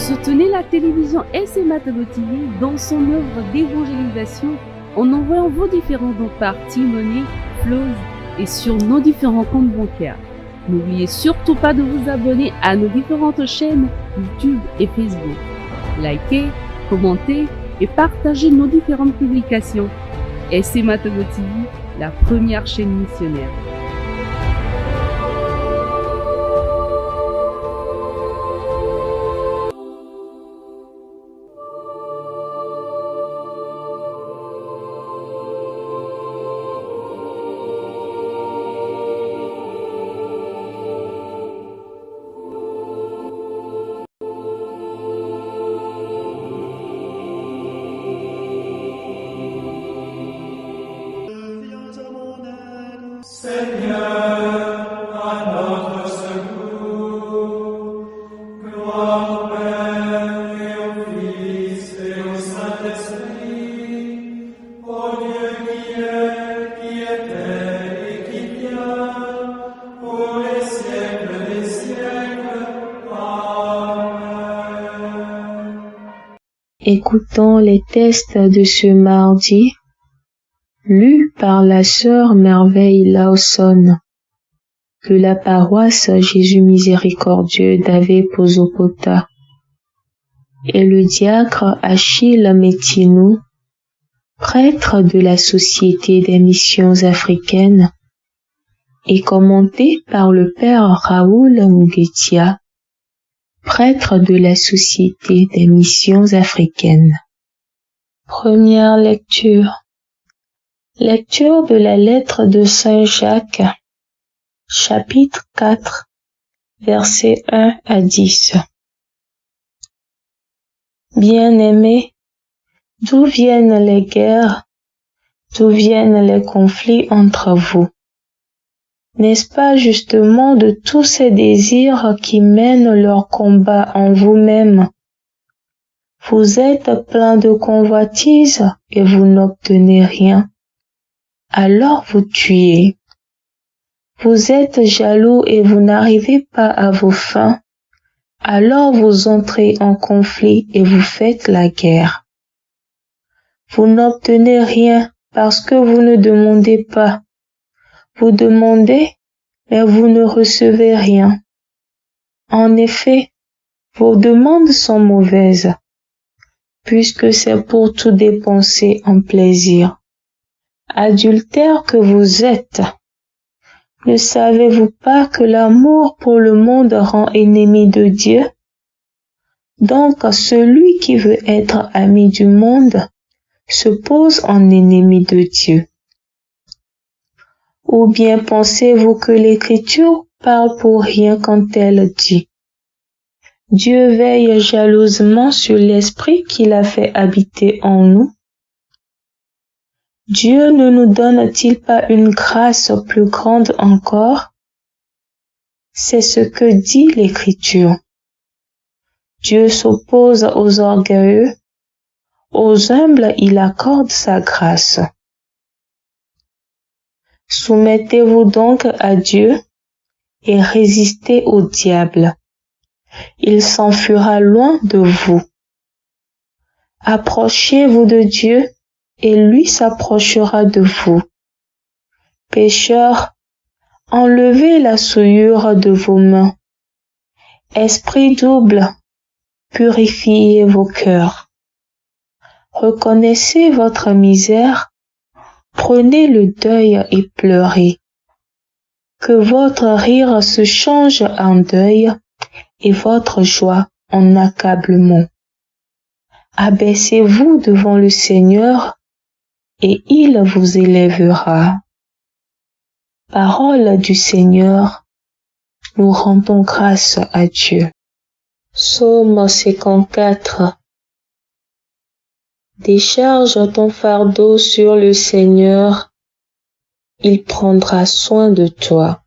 Soutenez la télévision SMA Togo TV dans son œuvre d'évangélisation en envoyant vos différents dons par T-Money, Flows et sur nos différents comptes bancaires. N'oubliez surtout pas de vous abonner à nos différentes chaînes YouTube et Facebook. Likez, commentez et partagez nos différentes publications. SMA Togo TV, la première chaîne missionnaire. Seigneur, à notre secours, gloire au Père et au Fils et au Saint-Esprit, au Dieu qui est, qui était et qui vient, pour les siècles des siècles. Amen. Écoutons les textes de ce mardi, lu par la sœur Merveille Lawson de la paroisse Jésus Miséricordieux d'Ave-Pozokota et le diacre Achille Métinou, prêtre de la Société des Missions Africaines, et commenté par le père Raoul Mugetia, prêtre de la Société des Missions Africaines. Première lecture. Lecture de la lettre de Saint Jacques, chapitre 4, versets 1 à 10. Bien-aimés, d'où viennent les guerres, d'où viennent les conflits entre vous? N'est-ce pas justement de tous ces désirs qui mènent leur combat en vous-même? Vous êtes plein de convoitises et vous n'obtenez rien. Alors vous tuez. Vous êtes jaloux et vous n'arrivez pas à vos fins. Alors vous entrez en conflit et vous faites la guerre. Vous n'obtenez rien parce que vous ne demandez pas. Vous demandez, mais vous ne recevez rien. En effet, vos demandes sont mauvaises, puisque c'est pour tout dépenser en plaisir. Adultères que vous êtes, ne savez-vous pas que l'amour pour le monde rend ennemi de Dieu? Donc celui qui veut être ami du monde se pose en ennemi de Dieu. Ou bien pensez-vous que l'Écriture parle pour rien quand elle dit: Dieu veille jalousement sur l'esprit qu'il a fait habiter en nous? Dieu ne nous donne-t-il pas une grâce plus grande encore? C'est ce que dit l'Écriture. Dieu s'oppose aux orgueilleux, aux humbles il accorde sa grâce. Soumettez-vous donc à Dieu et résistez au diable. Il s'enfuira loin de vous. Approchez-vous de Dieu et lui s'approchera de vous. Pécheurs, enlevez la souillure de vos mains. Esprit double, purifiez vos cœurs. Reconnaissez votre misère, prenez le deuil et pleurez. Que votre rire se change en deuil et votre joie en accablement. Abaissez-vous devant le Seigneur et il vous élèvera. Parole du Seigneur, nous rendons grâce à Dieu. Psaume 54. Décharge ton fardeau sur le Seigneur, il prendra soin de toi.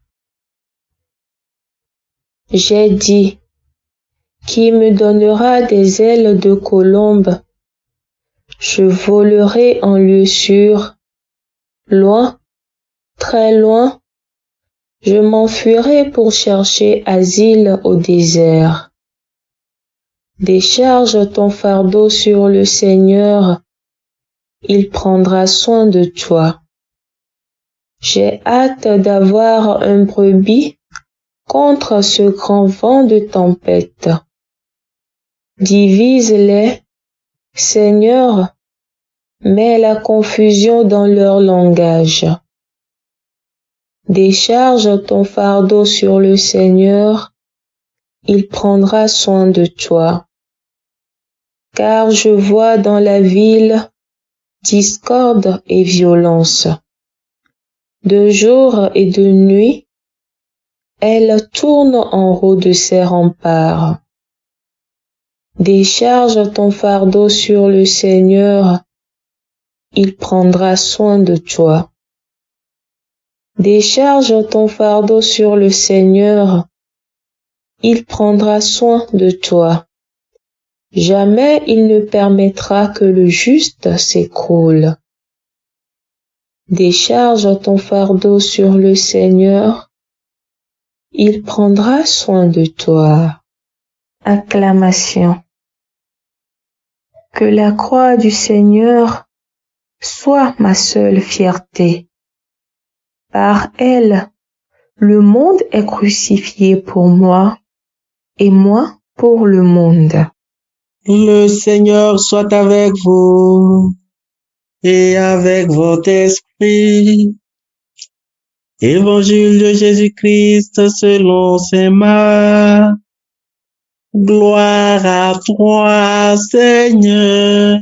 J'ai dit, qui me donnera des ailes de colombe? Je volerai en lieu sûr, loin, très loin, je m'enfuirai pour chercher asile au désert. Décharge ton fardeau sur le Seigneur, il prendra soin de toi. J'ai hâte d'avoir un brebis contre ce grand vent de tempête. Divise-les, Seigneur, mets la confusion dans leur langage. Décharge ton fardeau sur le Seigneur, il prendra soin de toi. Car je vois dans la ville discorde et violence. De jour et de nuit, elle tourne en haut de ses remparts. Décharge ton fardeau sur le Seigneur, il prendra soin de toi. Décharge ton fardeau sur le Seigneur, il prendra soin de toi. Jamais il ne permettra que le juste s'écroule. Décharge ton fardeau sur le Seigneur, il prendra soin de toi. Acclamation. Que la croix du Seigneur soit ma seule fierté. Par elle, le monde est crucifié pour moi et moi pour le monde. Le Seigneur soit avec vous et avec votre esprit. Évangile de Jésus-Christ selon saint Marc. Gloire à toi, Seigneur.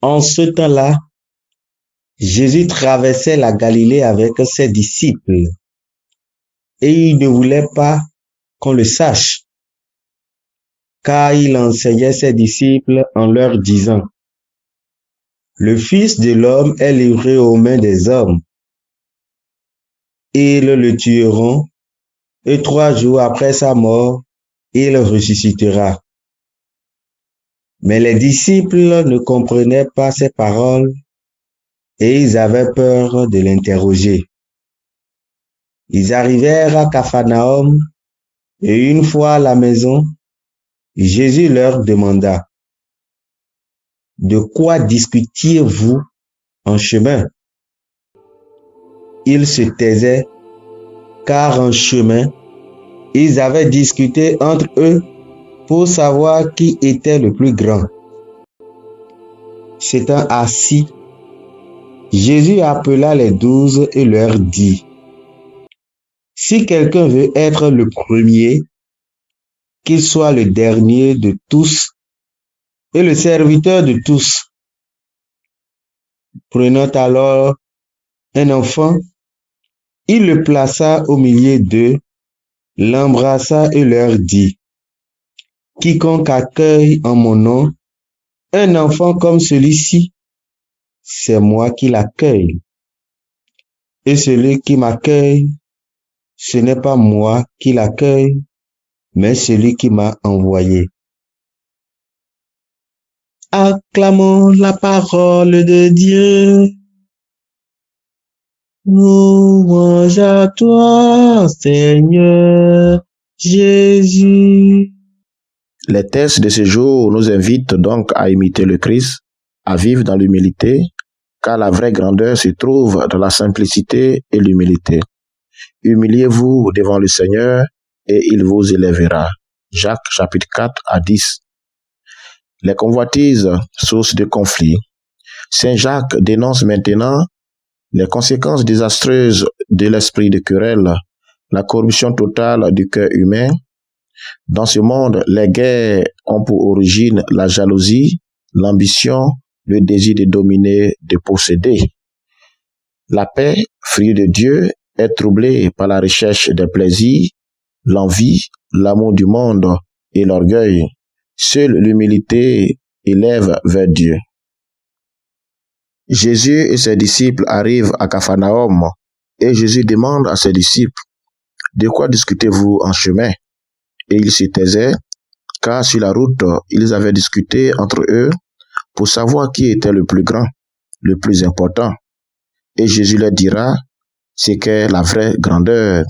En ce temps-là, Jésus traversait la Galilée avec ses disciples et il ne voulait pas qu'on le sache, car il enseignait ses disciples en leur disant: le Fils de l'homme est livré aux mains des hommes. Ils le tueront, et 3 jours après sa mort, il ressuscitera. Mais les disciples ne comprenaient pas ces paroles et ils avaient peur de l'interroger. Ils arrivèrent à Capharnaüm et une fois à la maison, Jésus leur demanda: de quoi discutiez-vous en chemin? Ils se taisaient, car en chemin, ils avaient discuté entre eux pour savoir qui était le plus grand. S'étant assis, Jésus appela les 12 et leur dit: si quelqu'un veut être le premier, qu'il soit le dernier de tous et le serviteur de tous. Prenant alors un enfant, il le plaça au milieu d'eux, l'embrassa et leur dit: quiconque accueille en mon nom un enfant comme celui-ci, c'est moi qui l'accueille. Et celui qui m'accueille, ce n'est pas moi qui l'accueille, mais celui qui m'a envoyé. Acclamons la parole de Dieu. Louange à toi, Seigneur Jésus. Les textes de ce jour nous invitent donc à imiter le Christ, à vivre dans l'humilité, car la vraie grandeur se trouve dans la simplicité et l'humilité. Humiliez-vous devant le Seigneur et il vous élèvera. Jacques chapitre 4 à 10. Les convoitises, source de conflits. Saint Jacques dénonce maintenant les conséquences désastreuses de l'esprit de querelle, la corruption totale du cœur humain. Dans ce monde, les guerres ont pour origine la jalousie, l'ambition, le désir de dominer, de posséder. La paix, fruit de Dieu, est troublée par la recherche des plaisirs, l'envie, l'amour du monde et l'orgueil. Seule l'humilité élève vers Dieu. Jésus et ses disciples arrivent à Capharnaüm et Jésus demande à ses disciples: de quoi discutez-vous en chemin? Et ils se taisaient, car sur la route, ils avaient discuté entre eux pour savoir qui était le plus grand, le plus important. Et Jésus leur dira ce qu'est la vraie grandeur.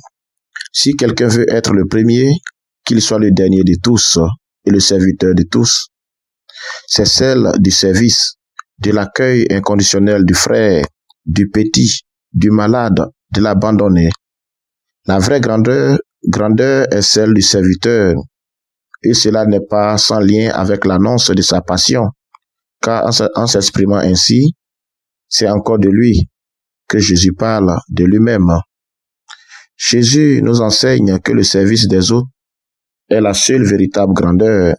Si quelqu'un veut être le premier, qu'il soit le dernier de tous et le serviteur de tous. C'est celle du service, de l'accueil inconditionnel du frère, du petit, du malade, de l'abandonné. La vraie grandeur est celle du serviteur, et cela n'est pas sans lien avec l'annonce de sa passion, car en s'exprimant ainsi, c'est encore de lui que Jésus parle, de lui-même. Jésus nous enseigne que le service des autres est la seule véritable grandeur.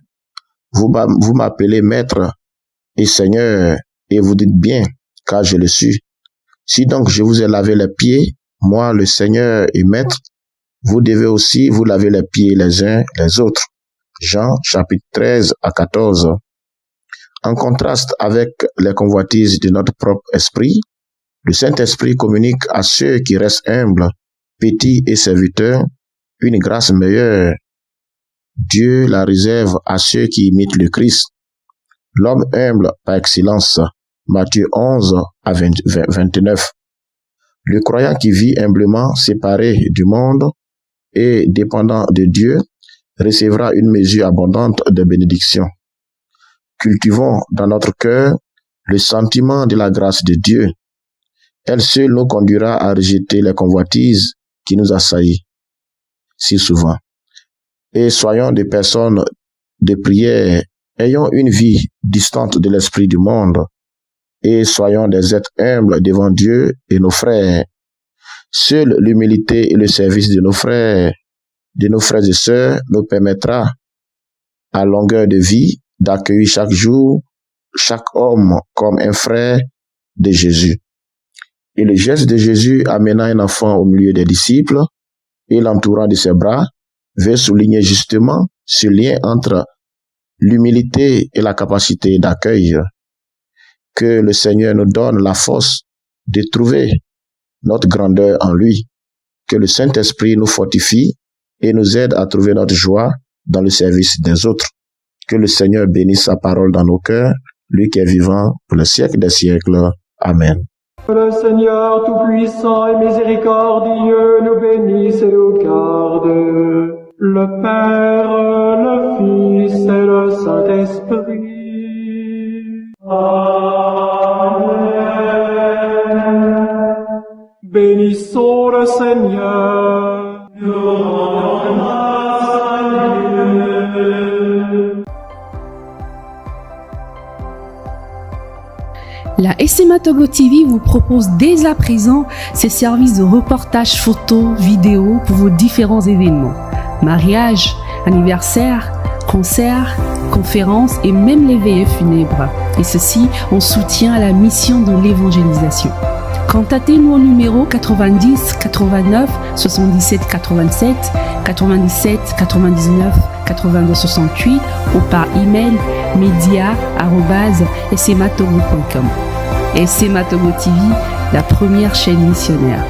Vous m'appelez maître et seigneur, et vous dites bien, car je le suis. Si donc je vous ai lavé les pieds, moi le Seigneur et maître, vous devez aussi vous laver les pieds les uns les autres. Jean chapitre 13 à 14. En contraste avec les convoitises de notre propre esprit, le Saint-Esprit communique à ceux qui restent humbles, petits et serviteurs, une grâce meilleure. Dieu la réserve à ceux qui imitent le Christ. L'homme humble par excellence. Matthieu 11 à 29. Le croyant qui vit humblement séparé du monde et dépendant de Dieu recevra une mesure abondante de bénédiction. Cultivons dans notre cœur le sentiment de la grâce de Dieu. Elle seule nous conduira à rejeter les convoitises qui nous assaillent si souvent. Et soyons des personnes de prière, ayons une vie distante de l'esprit du monde, et soyons des êtres humbles devant Dieu et nos frères. Seule l'humilité et le service de nos frères et sœurs nous permettra, à longueur de vie, d'accueillir chaque jour chaque homme comme un frère de Jésus. Et le geste de Jésus amenant un enfant au milieu des disciples et l'entourant de ses bras veut souligner justement ce lien entre l'humilité et la capacité d'accueil. Que le Seigneur nous donne la force de trouver notre grandeur en lui. Que le Saint-Esprit nous fortifie et nous aide à trouver notre joie dans le service des autres. Que le Seigneur bénisse sa parole dans nos cœurs, lui qui est vivant pour le siècle des siècles. Amen. Le Seigneur Tout-Puissant et Miséricordieux nous bénisse et nous garde. Le Père, le Fils et le Saint-Esprit. Amen. Bénissons le Seigneur. Nous rendons grâce à Dieu. La SMA Togo TV vous propose dès à présent ses services de reportage photo, vidéo pour vos différents événements. Mariage, anniversaire, concerts, conférences et même les veillées funèbres. Et ceci en soutien à la mission de l'évangélisation. Contactez-nous au numéro 90 89 77 87 97 99 82 68 ou par email media@smatogo.com. SMA Togo TV, la première chaîne missionnaire.